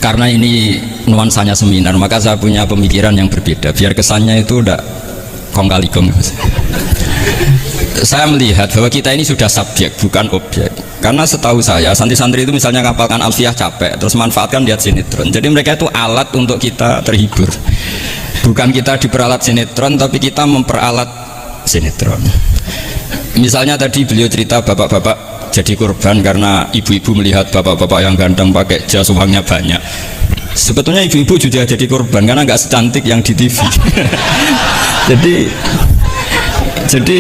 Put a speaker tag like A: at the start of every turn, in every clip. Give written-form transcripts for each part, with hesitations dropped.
A: Karena ini nuansanya seminar, maka saya punya pemikiran yang berbeda biar kesannya itu udah kong kali kong. Saya melihat bahwa kita ini sudah subjek bukan objek. Karena setahu saya santri-santri itu misalnya ngapalkan alfiah capek terus manfaatkan lihat sinetron. Jadi mereka itu alat untuk kita terhibur. Bukan kita diperalat sinetron tapi kita memperalat sinetron. Misalnya tadi beliau cerita bapak-bapak jadi korban karena ibu-ibu melihat bapak-bapak yang ganteng pakai jas uangnya banyak. Sebetulnya ibu-ibu juga jadi korban karena nggak secantik yang di TV. jadi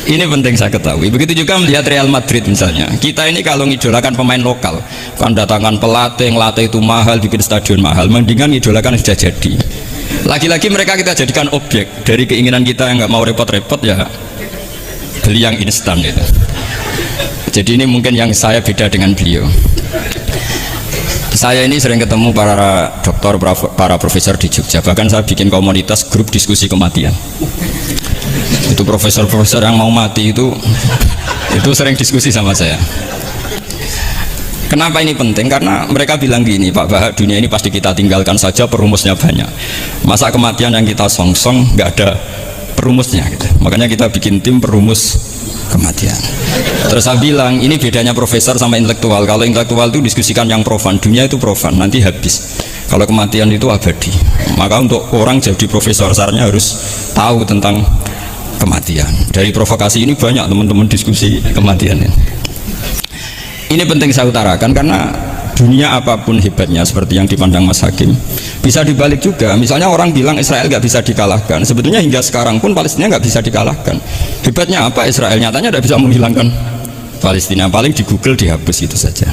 A: ini penting saya ketahui. Begitu juga melihat Real Madrid misalnya. Kita ini kalau ngidolakan pemain lokal, kan datangkan pelatih, ngelatih itu mahal, bikin stadion mahal. Mendingan ngidolakan sudah jadi. Lagi-lagi mereka kita jadikan objek dari keinginan kita yang nggak mau repot-repot ya beli yang instan itu. Jadi ini mungkin yang saya beda dengan beliau. Saya ini sering ketemu para dokter, para profesor di Jogja. Bahkan saya bikin komunitas grup diskusi kematian. Itu profesor-profesor yang mau mati itu sering diskusi sama saya. Kenapa ini penting? Karena mereka bilang gini, Pak Bahak, dunia ini pasti kita tinggalkan saja, perumusnya banyak. Masa kematian yang kita songsong nggak ada perumusnya gitu. Makanya kita bikin tim perumus kematian. Terus saya bilang, ini bedanya profesor sama intelektual. Kalau intelektual itu diskusikan yang profan, dunia itu profan, nanti habis. Kalau kematian itu abadi. Maka untuk orang jadi profesor, seharusnya harus tahu tentang kematian. Dari provokasi ini banyak teman-teman diskusi kematian ini. Ini penting saya utarakan karena dunia apapun hebatnya seperti yang dipandang Mas Hakim bisa dibalik juga. Misalnya orang bilang Israel nggak bisa dikalahkan, sebetulnya hingga sekarang pun Palestina nggak bisa dikalahkan. Hebatnya apa Israel? Nyatanya tidak bisa menghilangkan Palestina, paling di Google dihapus itu saja.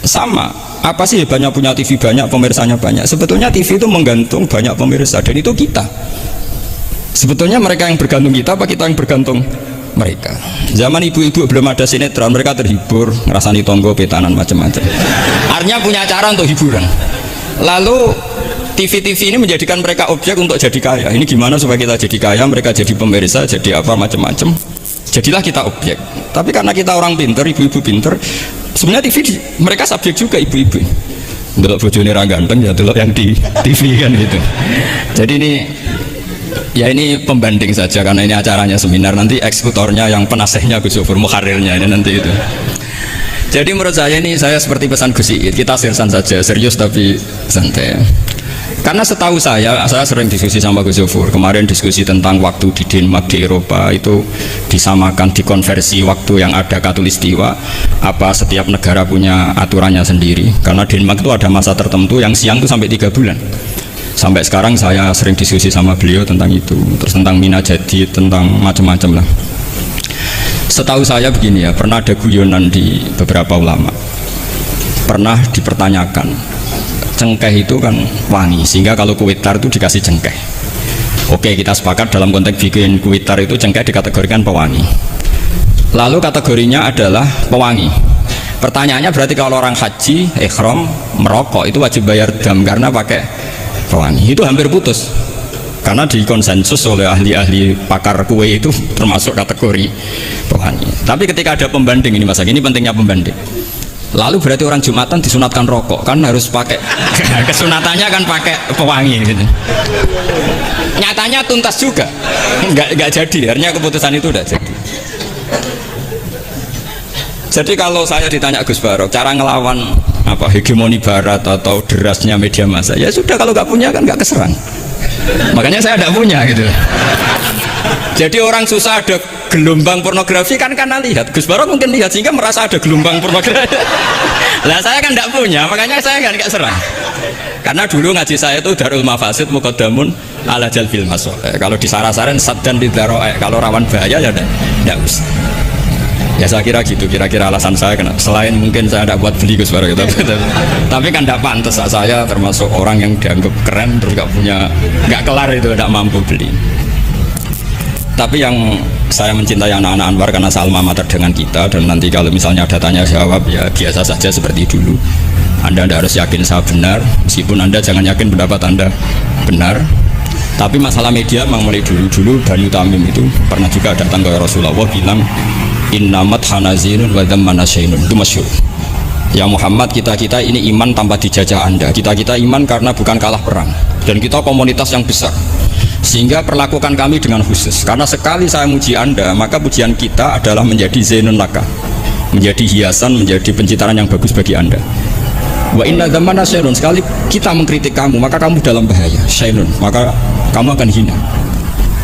A: Sama, apa sih hebatnya punya TV banyak, pemirsanya banyak? Sebetulnya TV itu menggantung banyak pemirsa dan itu kita. Sebetulnya mereka yang bergantung kita apa kita yang bergantung mereka? Zaman ibu-ibu belum ada sinetron, mereka terhibur, ngerasani tonggo, petanan, macam-macam. Artinya punya cara untuk hiburan. Lalu TV-TV ini menjadikan mereka objek untuk jadi kaya. Ini gimana supaya kita jadi kaya, mereka jadi pemirsa, jadi apa, macam-macam. Jadilah kita objek. Tapi karena kita orang pinter, ibu-ibu pinter, sebenarnya TV mereka subjek juga ibu-ibu. Delok bojone ra ganteng ya delok yang di TV kan gitu. Jadi ini ya ini pembanding saja karena ini acaranya seminar, nanti eksekutornya yang penasehnya Gus Yofur, muharirnya ini nanti itu. Jadi menurut saya ini saya seperti pesan Gus Iid, kita seriusan saja, serius tapi santai. Karena setahu saya sering diskusi sama Gus Yofur, kemarin diskusi tentang waktu di Denmark di Eropa itu disamakan, dikonversi waktu yang ada katulistiwa, apa setiap negara punya aturannya sendiri. Karena Denmark itu ada masa tertentu yang siang itu sampai 3 bulan. Sampai sekarang saya sering diskusi sama beliau tentang itu, terus tentang mina jadi, tentang macam-macam lah. Setahu saya begini ya, pernah ada guyonan di beberapa ulama, pernah dipertanyakan, cengkeh itu kan wangi, sehingga kalau kue tar itu dikasih cengkeh. Oke, kita sepakat dalam konteks bikin kue tar itu cengkeh dikategorikan pewangi. Lalu kategorinya adalah pewangi. Pertanyaannya berarti kalau orang haji, ihram, merokok itu wajib bayar dam karena pakai pewangi. Itu hampir putus karena dikonsensus oleh ahli-ahli pakar kue itu termasuk kategori pewangi. Tapi ketika ada pembanding ini Mas, ini pentingnya pembanding. Lalu berarti orang Jumatan disunatkan rokok kan harus pakai kesunatannya kan pakai pewangi gitu. Nyatanya tuntas juga nggak jadi, artinya keputusan itu udah jadi. Jadi kalau saya ditanya Gus Barok cara ngelawan apa hegemoni barat atau derasnya media massa, ya sudah, kalau nggak punya kan nggak keserang. Makanya saya tidak punya gitu. Jadi orang susah ada gelombang pornografi kan karena lihat. Gus Barok mungkin lihat sehingga merasa ada gelombang pornografi. Lah saya kan tidak punya, makanya saya nggak serang. Karena dulu ngaji saya itu Darul Mafasid Muqaddamun ala Jalbil Masoleh. Kalau disara-saran saddan lidharo'e, kalau rawan bahaya ya tidak usah. Ya saya kira gitu, kira-kira alasan saya kena. Selain mungkin saya tidak buat beli Gus Barok gitu. Tapi kan tidak pantas, saya termasuk orang yang dianggap keren terus nggak kelar itu, tidak mampu beli. Tapi yang saya mencintai anak-anak Anwar karena alma mater dengan kita, dan nanti kalau misalnya ada tanya jawab ya biasa saja seperti dulu. Anda tidak harus yakin saya benar, meskipun Anda jangan yakin pendapat Anda benar. Tapi masalah media memang mulai dulu Banu Tamim itu pernah juga datang ke Rasulullah bilang innamat hanazinun wa dhammanasyainun, itu masyhur. Ya Muhammad, kita ini iman tanpa dijajah Anda. Kita iman karena bukan kalah perang, dan kita komunitas yang besar, sehingga perlakukan kami dengan khusus. Karena sekali saya muji Anda, maka pujian kita adalah menjadi zainun laka, menjadi hiasan, menjadi pencitraan yang bagus bagi Anda. Wa inna dzamana syairun, sekali kita mengkritik kamu, maka kamu dalam bahaya. Syairun, maka kamu akan hina.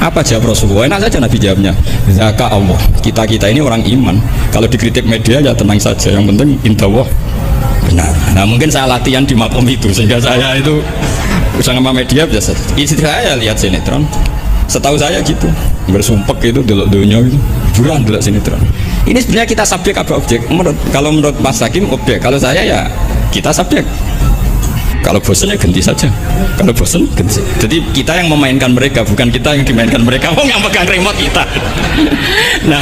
A: Apa jawab Rasulullah? Enak saja Nabi jawabnya, zaka Allah, kita ini orang iman. Kalau dikritik media ya tenang saja, yang penting indallah benar. Nah mungkin saya latihan di makom itu, sehingga saya itu sama media biasa. Istri saya lihat sinetron, setahu saya gitu, bersumpek itu delok dunia itu buruan delok sinetron. Ini sebenarnya kita subjek apa objek? Kalau menurut Mas Hakim objek, kalau saya ya kita subjek. Kalau bosan ya ganti saja. Kalau bosan ganti. Jadi kita yang memainkan mereka, bukan kita yang dimainkan mereka. Mau yang pegang remote kita. Nah,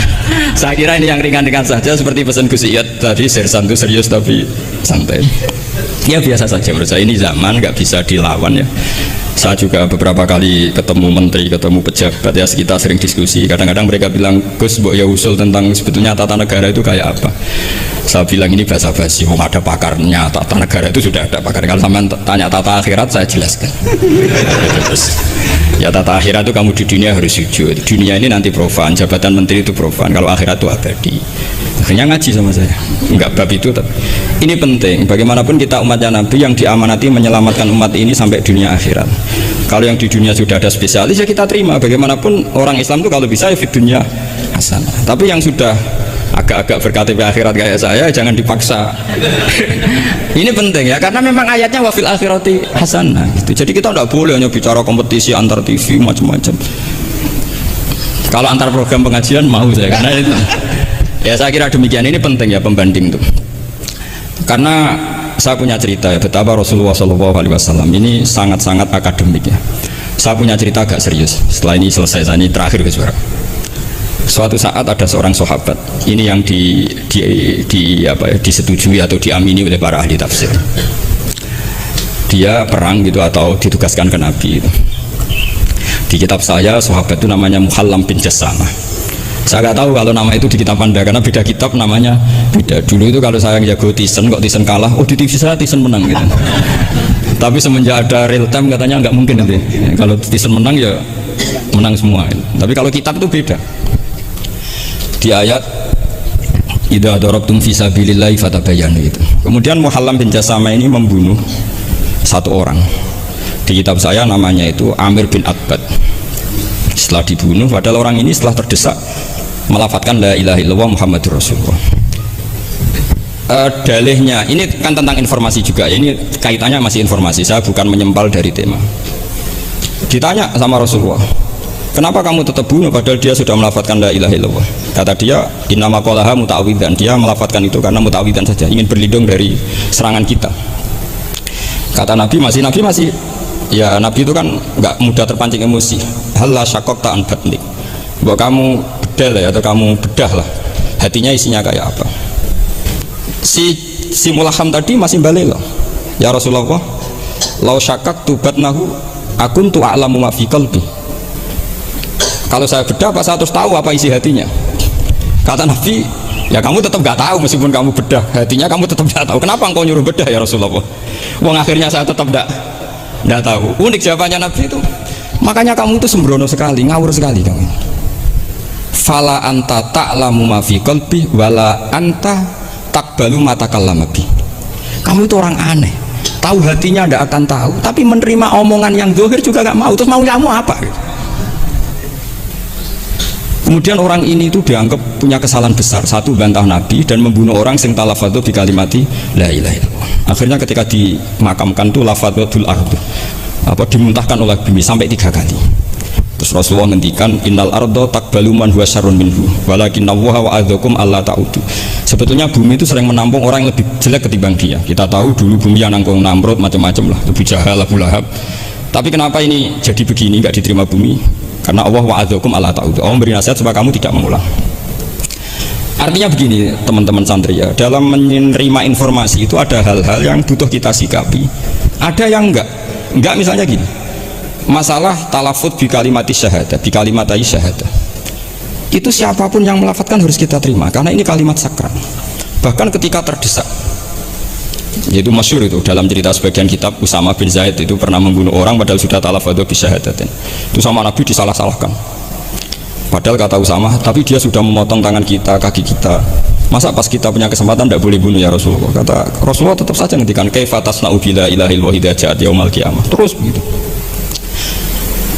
A: saya kira ini yang ringan-ringan saja, seperti pesan Gus Iyad tadi, sersan itu serius tapi santai. Ya biasa saja menurut saya, ini zaman nggak bisa dilawan ya. Saya juga beberapa kali ketemu menteri, ketemu pejabat ya, kita sering diskusi. Kadang-kadang mereka bilang, Gus, mbok ya usul tentang sebetulnya tata negara itu kayak apa. Saya bilang ini basa-basi, ada pakarnya. Tata negara itu sudah ada pakar. Kalau sama tanya tata akhirat, saya jelaskan. Ya tata akhirat itu kamu di dunia harus sujud. Dunia ini nanti profan, jabatan menteri itu profan. Kalau akhirat itu abadi. Akhirnya ngaji sama saya. Enggak bab itu. Ini penting. Bagaimanapun kita umatnya Nabi yang diamanati menyelamatkan umat ini sampai dunia akhirat. Kalau yang di dunia sudah ada spesialis ya kita terima. Bagaimanapun orang Islam itu kalau bisa ya di dunia hasanah. Tapi yang sudah agak-agak berKTP akhirat kayak saya jangan dipaksa. Ini penting ya, karena memang ayatnya wafil akhirati hasanah gitu. Jadi kita tidak boleh hanya bicara kompetisi antar TV macam-macam. Kalau antar program pengajian mau saya, karena itu ya saya kira demikian. Ini penting ya pembanding itu, karena saya punya cerita ya betapa Rasulullah SAW ini sangat-sangat akademik ya. Saya punya cerita agak serius. Setelah ini selesai, saya ini terakhir ke suara. Suatu saat ada seorang sahabat, ini yang disetujui atau diamini oleh para ahli tafsir. Dia perang gitu atau ditugaskan ke Nabi. Di kitab saya sahabat itu namanya Muhallam bin Jassamah. Saya nggak tahu kalau nama itu di kitab Anda, karena beda kitab namanya beda. Dulu itu kalau saya jago Tyson, kok Tyson kalah, oh di TV saya Tyson menang gitu. Tapi semenjak ada real time katanya nggak mungkin nanti. Kalau Tyson menang ya menang semua. Tapi kalau kitab itu beda. Di ayat idza darabtum fi sabilillahi fatabayyanu itu. Kemudian Muhallam bin Jassamah ini membunuh satu orang. Di kitab saya namanya itu Amir bin Abbad. Setelah dibunuh, padahal orang ini setelah terdesak melafadzkan la ilaha illallah Muhammadur Rasulullah. Dalihnya ini kan tentang informasi juga. Ini kaitannya masih informasi. Saya bukan menyempal dari tema. Ditanya sama Rasulullah, kenapa kamu tetap bunuh padahal dia sudah melafadzkan la ilaha illallah? Kata dia, innama qalaha muta'awidzan. Dia melafadzkan itu karena muta'awidzan saja, ingin berlindung dari serangan kita. Kata Nabi masih ya Nabi itu kan nggak mudah terpancing emosi. Halla syaqaqta an batnik. Bahwa kamu bedal ya, atau kamu bedah lah hatinya isinya kayak apa. Si Mulaham tadi masih balik loh. Ya Rasulullah, lau syaqaqtu batnahu akuntu a'lamu ma fi qalbi. Kalau saya bedah, apa saya harus tahu apa isi hatinya? Kata Nabi, ya kamu tetap nggak tahu meskipun kamu bedah hatinya, kamu tetap nggak tahu. Kenapa engkau nyuruh bedah ya Rasulullah? Wong akhirnya saya tetap nggak tahu. Unik jawabannya Nabi itu. Makanya kamu itu sembrono sekali, ngawur sekali kamu. Fala anta ta'lamu ma fi qalbi wala anta taqbalu ma takallama bi. Kamu itu orang aneh. Tahu hatinya nggak akan tahu, tapi menerima omongan yang zahir juga nggak mau. Terus mau kamu apa? Kemudian orang ini itu dianggap punya kesalahan besar. Satu, bantah Nabi dan membunuh orang sing talafadhu bi kalimati la ilaha illallah. Akhirnya ketika dimakamkan itu lafadhul ardu, dimuntahkan oleh bumi sampai 3 kali. Terus Rasulullah ngendikan innal ardo taqbalu man huwa syarrun minhu walakinnallaha wa'adzakum alla ta'udu. Sebetulnya bumi itu sering menampung orang yang lebih jelek ketimbang dia. Kita tahu dulu bumi yang nanggung Namrud macam-macam lah, Abu Jahal, Abu Lahab. Tapi kenapa ini jadi begini, nggak diterima bumi? Karena Allah wa'adzakum alla ta'udu. Allah memberi nasihat supaya kamu tidak mengulang. Artinya begini teman-teman santri ya, dalam menerima informasi itu ada hal-hal yang butuh kita sikapi, ada yang enggak misalnya gini, masalah talafut bi kalimati syahadah, bi kalimatai syahadah, itu siapapun yang melafadzkan harus kita terima karena ini kalimat sakral. Bahkan ketika terdesak, Yaitu masyhur itu dalam cerita sebagian kitab, Usama bin Zaid itu pernah membunuh orang padahal sudah talafadhu bisyahadatin. Itu sama Nabi disalah-salahkan. Padahal kata Usama, tapi dia sudah memotong tangan kita, kaki kita. Masa pas kita punya kesempatan tidak boleh bunuh ya Rasulullah? Kata Rasulullah tetap saja ngendikan kaifa tasna'u bila ilahil wahid ja'at yaumal qiyamah. Terus begitu.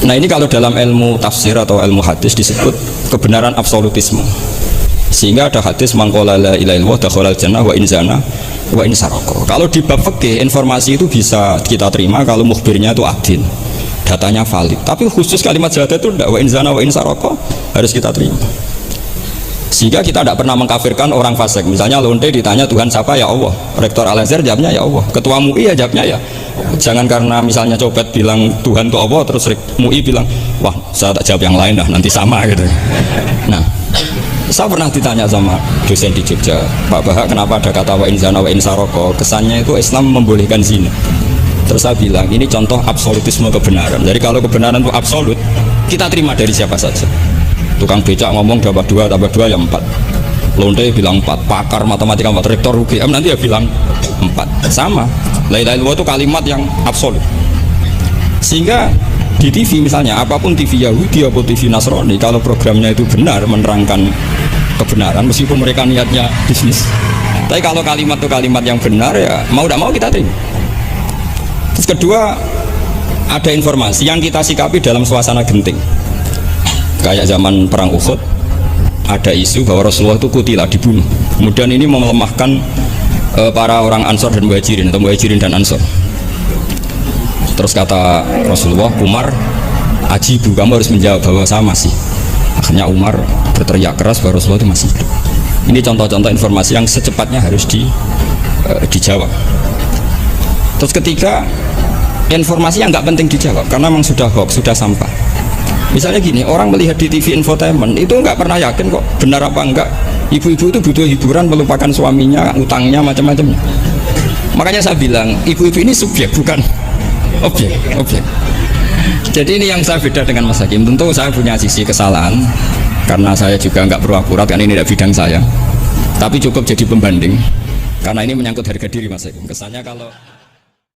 A: Nah ini kalau dalam ilmu tafsir atau ilmu hadis disebut kebenaran absolutisme. Sehingga ada hadis mangqala la ilaha illallah dakhalal jannah wa in zana wa in saraka. Kalau di bab fikih informasi itu bisa kita terima kalau mukhbirnya itu adil, datanya valid. Tapi khusus kalimat syahadat itu tidak, wa in zana wa in saraka harus kita terima. Sehingga kita tidak pernah mengkafirkan orang fasik. Misalnya lonte ditanya Tuhan siapa, ya Allah. Rektor Al-Azhar jawabnya ya Allah. Ketua MUI ya jawabnya ya. Jangan karena misalnya copet bilang Tuhan itu Allah, terus MUI bilang wah saya tak jawab yang lain dah, nanti sama gitu. Nah, saya pernah ditanya sama dosen di Jogja, Pak Bahak, kenapa ada kata wa in zana wa in saraka? Kesannya itu Islam membolehkan zina. Terus saya bilang ini contoh absolutisme kebenaran. Jadi kalau kebenaran itu absolut, kita terima dari siapa saja. Tukang becak ngomong dapat 2 tambah 2 ya 4. Lonte bilang 4, pakar matematika 4, rektor UGM nanti ya bilang 4. Sama. La ilaha illallah itu kalimat yang absolut. Sehingga di TV misalnya, apapun TV Yahudi atau TV Nasrani, kalau programnya itu benar menerangkan kebenaran, meskipun mereka niatnya bisnis, tapi kalau kalimat itu kalimat yang benar ya mau tidak mau kita terima. Terus kedua, ada informasi yang kita sikapi dalam suasana genting. Kayak zaman perang Uhud, ada isu bahwa Rasulullah itu kutilah, dibunuh. Kemudian ini melemahkan para orang Ansor dan Muhajirin atau Muhajirin dan Ansor. Terus kata Rasulullah, Umar ajibu, kamu harus menjawab bahwa saya masih. Akhirnya Umar berteriak keras bahwa Rasulullah itu masih hidup. Ini contoh-contoh informasi yang secepatnya harus dijawab. Terus ketiga, informasi yang nggak penting dijawab karena memang sudah hoax, sudah sampah. Misalnya gini, orang melihat di TV infotainment itu nggak pernah yakin kok benar apa enggak. Ibu-ibu itu butuh hiburan, melupakan suaminya, utangnya, macam-macamnya. Makanya saya bilang, ibu-ibu ini subjek bukan objek. Jadi ini yang saya beda dengan Mas Hakim. Tentu saya punya sisi kesalahan karena saya juga nggak perlu akurat, karena ini tidak bidang saya. Tapi cukup jadi pembanding karena ini menyangkut harga diri Mas Hakim. Kesannya kalau